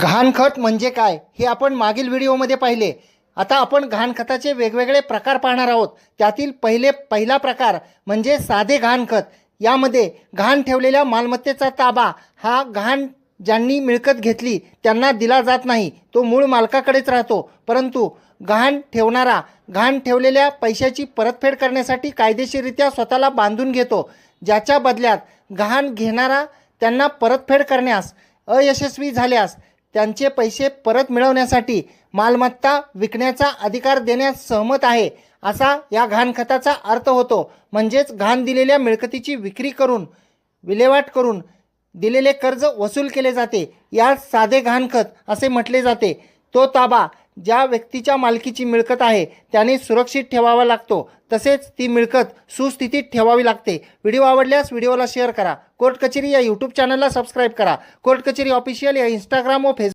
गहाणखत म्हणजे काय हे आपण मागील व्हिडिओमध्ये पाहिले. आता आपण गहाणखताचे वेगवेगळे प्रकार पाहणार आहोत. त्यातील पहिला प्रकार म्हणजे साधे गहाणखत. यामध्ये गहाण ठेवलेल्या मालमत्तेचा ताबा हा गहाण ज्यांनी मिळकत घेतली त्यांना दिला जात नाही, तो मूळ मालकाकडेच राहतो. परंतु गहाण ठेवणारा गहाण ठेवलेल्या पैशाची परतफेड करण्यासाठी कायदेशीररित्या स्वतःला बांधून घेतो. ज्याच्या बदल्यात गहाण घेणारा त्यांना परतफेड करण्यास अयशस्वी झाल्यास त्यांचे पैसे परत मिळवण्यासाठी मालमत्ता विकण्याचा अधिकार देण्यास सहमत आहे, असा या गहाणखताचा अर्थ होतो. म्हणजेच गहाण दिलेल्या मिळकतीची विक्री करून विल्हेवाट करून दिलेले कर्ज वसूल केले जाते. या साधे गहाणखत असे म्हटले जाते. तो ताबा ज्या व्यक्तीच्या मालकीची मिळकत आहे त्याने सुरक्षित ठेवावा लागतो. तसेच ती मिळकत सुस्थितीत ठेवावी लागते. व्हिडिओ आवडल्यास व्हिडिओला शेअर करा. कोर्ट कचेरी या यूट्यूब चॅनलला सबस्क्राईब करा. कोर्ट कचेरी ऑफिशियल या इंस्टाग्राम व फेसबुक